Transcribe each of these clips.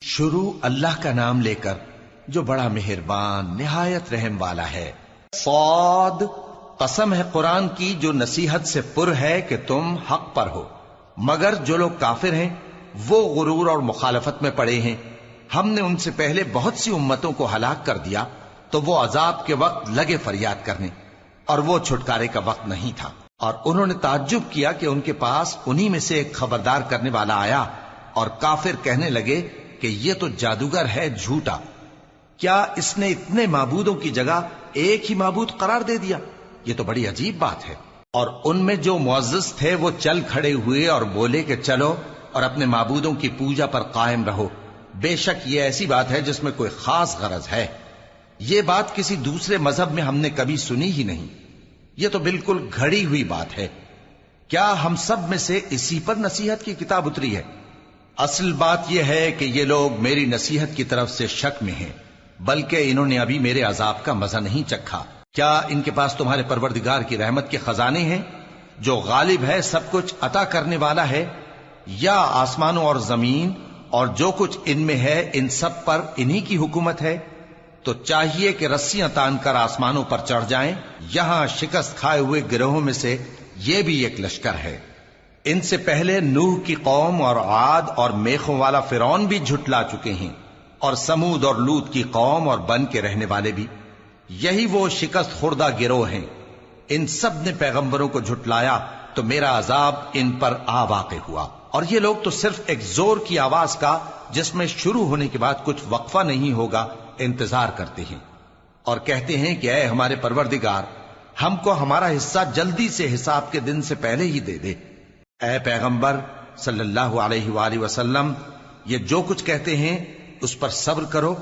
شروع اللہ کا نام لے کر جو بڑا مہربان نہایت رحم والا ہے۔ صاد، قسم ہے قرآن کی جو نصیحت سے پر ہے کہ تم حق پر ہو، مگر جو لوگ کافر ہیں وہ غرور اور مخالفت میں پڑے ہیں۔ ہم نے ان سے پہلے بہت سی امتوں کو ہلاک کر دیا تو وہ عذاب کے وقت لگے فریاد کرنے، اور وہ چھٹکارے کا وقت نہیں تھا۔ اور انہوں نے تعجب کیا کہ ان کے پاس انہی میں سے ایک خبردار کرنے والا آیا، اور کافر کہنے لگے کہ یہ تو جادوگر ہے جھوٹا، کیا اس نے اتنے معبودوں کی جگہ ایک ہی معبود قرار دے دیا؟ یہ تو بڑی عجیب بات ہے۔ اور ان میں جو معزز تھے وہ چل کھڑے ہوئے اور بولے کہ چلو اور اپنے معبودوں کی پوجا پر قائم رہو، بے شک یہ ایسی بات ہے جس میں کوئی خاص غرض ہے۔ یہ بات کسی دوسرے مذہب میں ہم نے کبھی سنی ہی نہیں، یہ تو بالکل گھڑی ہوئی بات ہے۔ کیا ہم سب میں سے اسی پر نصیحت کی کتاب اتری ہے؟ اصل بات یہ ہے کہ یہ لوگ میری نصیحت کی طرف سے شک میں ہیں، بلکہ انہوں نے ابھی میرے عذاب کا مزہ نہیں چکھا۔ کیا ان کے پاس تمہارے پروردگار کی رحمت کے خزانے ہیں جو غالب ہے، سب کچھ عطا کرنے والا ہے؟ یا آسمانوں اور زمین اور جو کچھ ان میں ہے ان سب پر انہی کی حکومت ہے؟ تو چاہیے کہ رسیاں تان کر آسمانوں پر چڑھ جائیں۔ یہاں شکست کھائے ہوئے گروہوں میں سے یہ بھی ایک لشکر ہے۔ ان سے پہلے نوح کی قوم اور عاد اور میخوں والا فرعون بھی جھٹلا چکے ہیں، اور سمود اور لوط کی قوم اور بن کے رہنے والے بھی، یہی وہ شکست خوردہ گروہ ہیں۔ ان سب نے پیغمبروں کو جھٹلایا تو میرا عذاب ان پر آ واقع ہوا، اور یہ لوگ تو صرف ایک زور کی آواز کا جس میں شروع ہونے کے بعد کچھ وقفہ نہیں ہوگا انتظار کرتے ہیں، اور کہتے ہیں کہ اے ہمارے پروردگار، ہم کو ہمارا حصہ جلدی سے حساب کے دن سے پہلے ہی دے دے۔ اے پیغمبر صلی اللہ علیہ وآلہ وسلم، یہ جو کچھ کہتے ہیں اس پر صبر کرو،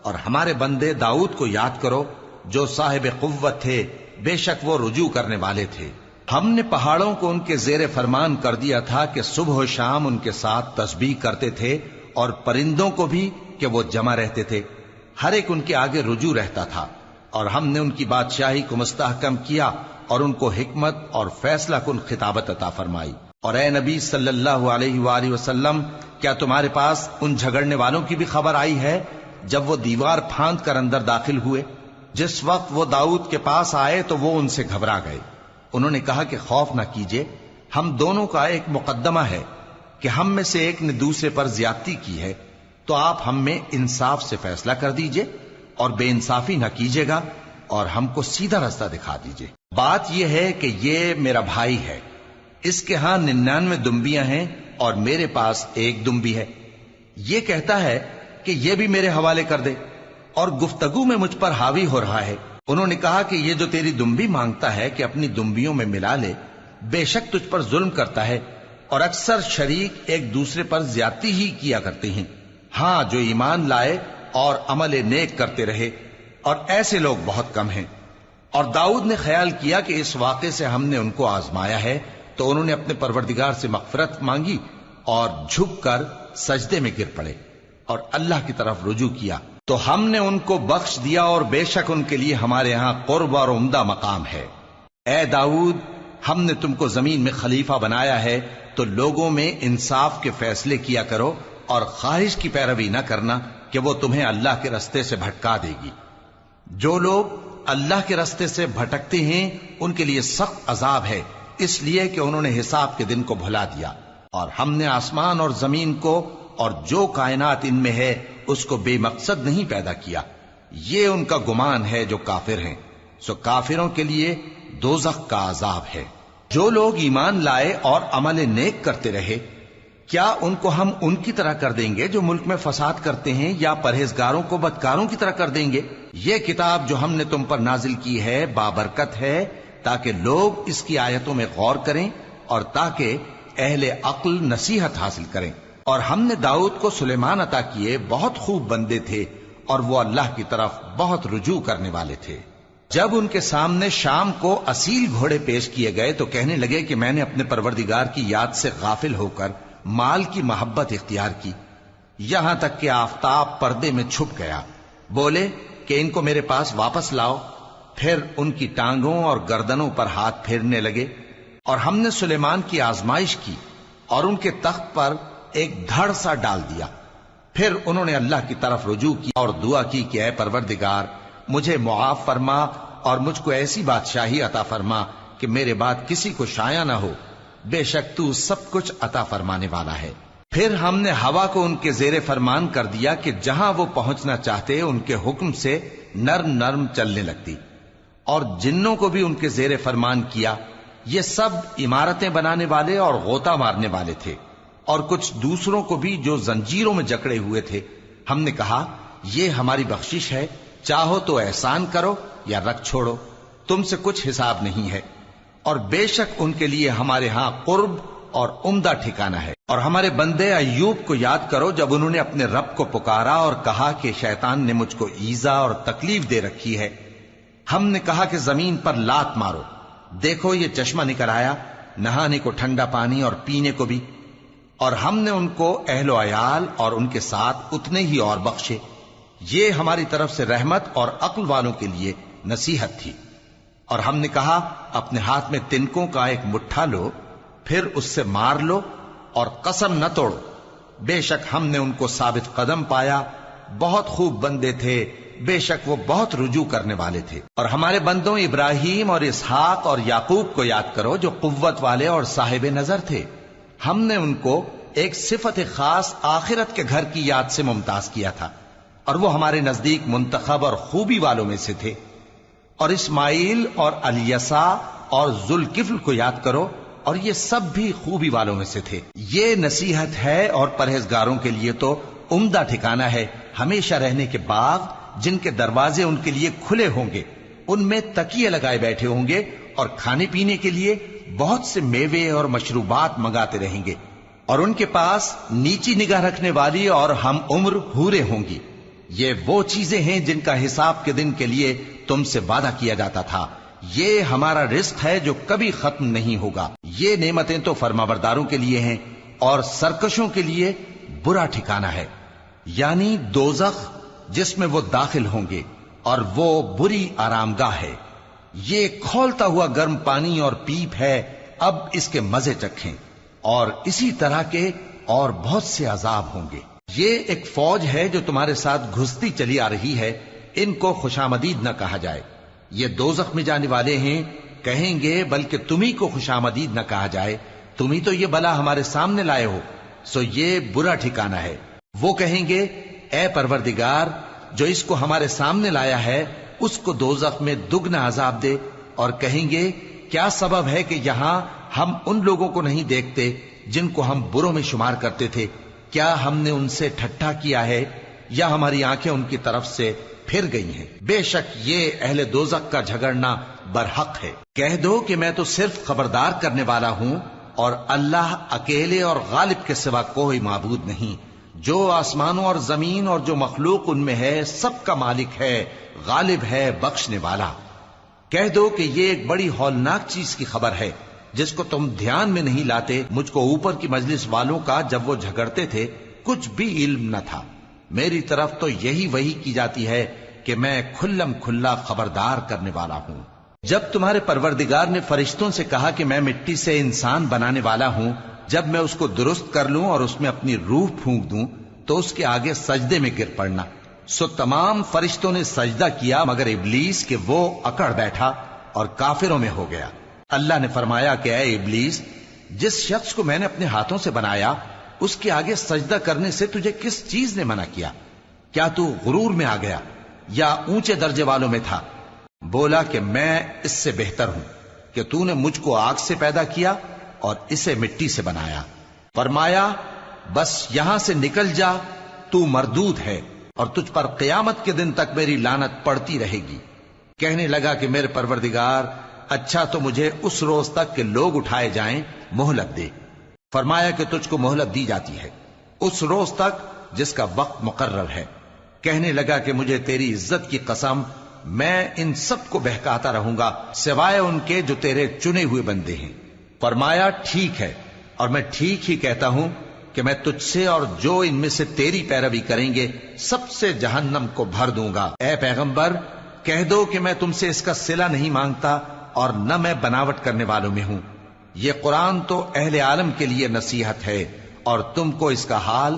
اور ہمارے بندے داؤد کو یاد کرو جو صاحب قوت تھے، بے شک وہ رجوع کرنے والے تھے۔ ہم نے پہاڑوں کو ان کے زیر فرمان کر دیا تھا کہ صبح و شام ان کے ساتھ تسبیح کرتے تھے، اور پرندوں کو بھی کہ وہ جمع رہتے تھے، ہر ایک ان کے آگے رجوع رہتا تھا۔ اور ہم نے ان کی بادشاہی کو مستحکم کیا اور ان کو حکمت اور فیصلہ کن خطابت عطا فرمائی۔ اور اے نبی صلی اللہ علیہ وآلہ وسلم، کیا تمہارے پاس ان جھگڑنے والوں کی بھی خبر آئی ہے جب وہ دیوار پھاند کر اندر داخل ہوئے؟ جس وقت وہ داؤد کے پاس آئے تو وہ ان سے گھبرا گئے۔ انہوں نے کہا کہ خوف نہ کیجیے، ہم دونوں کا ایک مقدمہ ہے کہ ہم میں سے ایک نے دوسرے پر زیادتی کی ہے، تو آپ ہم میں انصاف سے فیصلہ کر دیجئے اور بے انصافی نہ کیجیے گا، اور ہم کو سیدھا راستہ دکھا دیجئے۔ بات یہ ہے کہ یہ میرا بھائی ہے، اس کے ہاں 99 دمبیاں ہیں اور میرے پاس ایک دمبی ہے۔ یہ کہتا ہے کہ یہ بھی میرے حوالے کر دے، اور گفتگو میں مجھ پر حاوی ہو رہا ہے۔ انہوں نے کہا کہ یہ جو تیری دمبی مانگتا ہے کہ اپنی دمبیوں میں ملا لے، بے شک تجھ پر ظلم کرتا ہے، اور اکثر شریک ایک دوسرے پر زیادتی ہی کیا کرتے ہیں۔ ہاں، جو ایمان لائے اور عمل نیک کرتے رہے، اور ایسے لوگ بہت کم ہیں۔ اور داؤد نے خیال کیا کہ اس واقعے سے ہم نے ان کو آزمایا ہے، تو انہوں نے اپنے پروردگار سے مغفرت مانگی اور جھک کر سجدے میں گر پڑے اور اللہ کی طرف رجوع کیا، تو ہم نے ان کو بخش دیا، اور بے شک ان کے لیے ہمارے ہاں قرب اور عمدہ مقام ہے۔ اے داؤد، ہم نے تم کو زمین میں خلیفہ بنایا ہے، تو لوگوں میں انصاف کے فیصلے کیا کرو، اور خواہش کی پیروی نہ کرنا کہ وہ تمہیں اللہ کے رستے سے بھٹکا دے گی۔ جو لوگ اللہ کے رستے سے بھٹکتے ہیں ان کے لیے سخت عذاب ہے، اس لیے کہ انہوں نے حساب کے دن کو بھلا دیا۔ اور ہم نے آسمان اور زمین کو اور جو کائنات ان میں ہے اس کو بے مقصد نہیں پیدا کیا۔ یہ ان کا گمان ہے جو کافر ہیں، سو کافروں کے لیے دوزخ کا عذاب ہے۔ جو لوگ ایمان لائے اور عمل نیک کرتے رہے، کیا ان کو ہم ان کی طرح کر دیں گے جو ملک میں فساد کرتے ہیں، یا پرہیزگاروں کو بدکاروں کی طرح کر دیں گے؟ یہ کتاب جو ہم نے تم پر نازل کی ہے بابرکت ہے، تاکہ لوگ اس کی آیتوں میں غور کریں اور تاکہ اہل عقل نصیحت حاصل کریں۔ اور ہم نے داؤد کو سلیمان عطا کیے، بہت خوب بندے تھے، اور وہ اللہ کی طرف بہت رجوع کرنے والے تھے۔ جب ان کے سامنے شام کو اصیل گھوڑے پیش کیے گئے تو کہنے لگے کہ میں نے اپنے پروردگار کی یاد سے غافل ہو کر مال کی محبت اختیار کی، یہاں تک کہ آفتاب پردے میں چھپ گیا۔ بولے کہ ان کو میرے پاس واپس لاؤ۔ پھر ان کی ٹانگوں اور گردنوں پر ہاتھ پھیرنے لگے، اور ہم نے سلیمان کی آزمائش کی اور ان کے تخت پر ایک دھڑ سا ڈال دیا۔ پھر انہوں نے اللہ کی طرف رجوع کیا اور دعا کی کہ اے پروردگار مجھے معاف فرما اور مجھ کو ایسی بادشاہی عطا فرما کہ میرے بعد کسی کو شایع نہ ہو، بے شک تو سب کچھ عطا فرمانے والا ہے۔ پھر ہم نے ہوا کو ان کے زیر فرمان کر دیا کہ جہاں وہ پہنچنا چاہتے ان کے حکم سے نرم نرم چلنے لگتی، اور جنوں کو بھی ان کے زیر فرمان کیا۔ یہ سب عمارتیں بنانے والے اور غوطہ مارنے والے تھے، اور کچھ دوسروں کو بھی جو زنجیروں میں جکڑے ہوئے تھے۔ ہم نے کہا یہ ہماری بخشش ہے، چاہو تو احسان کرو یا رکھ چھوڑو، تم سے کچھ حساب نہیں ہے، اور بے شک ان کے لیے ہمارے ہاں قرب اور عمدہ ٹھکانہ ہے۔ اور ہمارے بندے ایوب کو یاد کرو جب انہوں نے اپنے رب کو پکارا اور کہا کہ شیطان نے مجھ کو ایذا اور تکلیف دے رکھی ہے۔ ہم نے کہا کہ زمین پر لات مارو، دیکھو یہ چشمہ نکل آیا، نہانے کو ٹھنڈا پانی اور پینے کو بھی، اور ہم نے ان کو اہل و عیال اور ان کے ساتھ اتنے ہی اور بخشے۔ یہ ہماری طرف سے رحمت اور عقل والوں کے لیے نصیحت تھی۔ اور ہم نے کہا اپنے ہاتھ میں تنکوں کا ایک مٹھا لو، پھر اس سے مار لو اور قسم نہ توڑو، بے شک ہم نے ان کو ثابت قدم پایا، بہت خوب بندے تھے، بے شک وہ بہت رجوع کرنے والے تھے۔ اور ہمارے بندوں ابراہیم اور اسحاق اور یعقوب کو یاد کرو جو قوت والے اور صاحب نظر تھے۔ ہم نے ان کو ایک صفت خاص آخرت کے گھر کی یاد سے ممتاز کیا تھا، اور وہ ہمارے نزدیک منتخب اور خوبی والوں میں سے تھے۔ اور اسماعیل اور الیسع اور ذوالکفل کو یاد کرو، اور یہ سب بھی خوبی والوں میں سے تھے۔ یہ نصیحت ہے اور پرہیزگاروں کے لیے تو عمدہ ٹھکانہ ہے، ہمیشہ رہنے کے باغ جن کے دروازے ان کے لیے کھلے ہوں گے، ان میں تکیے لگائے بیٹھے ہوں گے، اور کھانے پینے کے لیے بہت سے میوے اور مشروبات منگاتے رہیں گے، اور ان کے پاس نیچی نگاہ رکھنے والی اور ہم عمر حوریں ہوں گی۔ یہ وہ چیزیں ہیں جن کا حساب کے دن کے لیے تم سے وعدہ کیا جاتا تھا، یہ ہمارا رزق ہے جو کبھی ختم نہیں ہوگا۔ یہ نعمتیں تو فرمانبرداروں کے لیے ہیں، اور سرکشوں کے لیے برا ٹھکانہ ہے، یعنی دوزخ جس میں وہ داخل ہوں گے، اور وہ بری آرام گاہ ہے۔ یہ کھولتا ہوا گرم پانی اور پیپ ہے، اب اس کے مزے چکھیں، اور اسی طرح کے اور بہت سے عذاب ہوں گے۔ یہ ایک فوج ہے جو تمہارے ساتھ گھستی چلی آ رہی ہے، ان کو خوشامدید نہ کہا جائے۔ یہ دوزخ میں جانے والے ہیں، کہیں گے بلکہ تمہیں کو خوشامدید نہ کہا جائے، تمہیں تو یہ بلا ہمارے سامنے لائے ہو، سو یہ برا ٹھکانہ ہے۔ وہ کہیں گے اے پروردگار جو اس کو ہمارے سامنے لایا ہے اس کو دوزخ میں دگنا عذاب دے، اور کہیں گے کیا سبب ہے کہ یہاں ہم ان لوگوں کو نہیں دیکھتے جن کو ہم بروں میں شمار کرتے تھے؟ کیا ہم نے ان سے ٹھٹھا کیا ہے یا ہماری آنکھیں ان کی طرف سے پھر گئی ہیں؟ بے شک یہ اہل دوزخ کا جھگڑنا برحق ہے۔ کہہ دو کہ میں تو صرف خبردار کرنے والا ہوں، اور اللہ اکیلے اور غالب کے سوا کوئی معبود نہیں۔ جو آسمانوں اور زمین اور جو مخلوق ان میں ہے سب کا مالک ہے، غالب ہے، بخشنے والا۔ کہہ دو کہ یہ ایک بڑی ہولناک چیز کی خبر ہے جس کو تم دھیان میں نہیں لاتے۔ مجھ کو اوپر کی مجلس والوں کا جب وہ جھگڑتے تھے کچھ بھی علم نہ تھا، میری طرف تو یہی وحی کی جاتی ہے کہ میں کھلم کھلا خبردار کرنے والا ہوں۔ جب تمہارے پروردگار نے فرشتوں سے کہا کہ میں مٹی سے انسان بنانے والا ہوں، جب میں اس کو درست کر لوں اور اس میں اپنی روح پھونک دوں تو اس کے آگے سجدے میں گر پڑنا۔ سو تمام فرشتوں نے سجدہ کیا مگر ابلیس کہ وہ اکڑ بیٹھا اور کافروں میں ہو گیا۔ اللہ نے فرمایا کہ اے ابلیس، جس شخص کو میں نے اپنے ہاتھوں سے بنایا اس کے آگے سجدہ کرنے سے تجھے کس چیز نے منع کیا؟ کیا تو غرور میں آ گیا یا اونچے درجے والوں میں تھا؟ بولا کہ میں اس سے بہتر ہوں کہ تو نے مجھ کو آگ سے پیدا کیا اور اسے مٹی سے بنایا۔ فرمایا بس یہاں سے نکل جا، تو مردود ہے اور تجھ پر قیامت کے دن تک میری لعنت پڑتی رہے گی۔ کہنے لگا کہ میرے پروردگار، اچھا تو مجھے اس روز تک کہ لوگ اٹھائے جائیں مہلت دے۔ فرمایا کہ تجھ کو مہلت دی جاتی ہے اس روز تک جس کا وقت مقرر ہے۔ کہنے لگا کہ مجھے تیری عزت کی قسم، میں ان سب کو بہکاتا رہوں گا سوائے ان کے جو تیرے چنے ہوئے بندے ہیں۔ فرمایا ٹھیک ہے، اور میں ٹھیک ہی کہتا ہوں کہ میں تجھ سے اور جو ان میں سے تیری پیروی کریں گے سب سے جہنم کو بھر دوں گا۔ اے پیغمبر، کہہ دو کہ میں تم سے اس کا صلہ نہیں مانگتا اور نہ میں بناوٹ کرنے والوں میں ہوں۔ یہ قرآن تو اہل عالم کے لیے نصیحت ہے، اور تم کو اس کا حال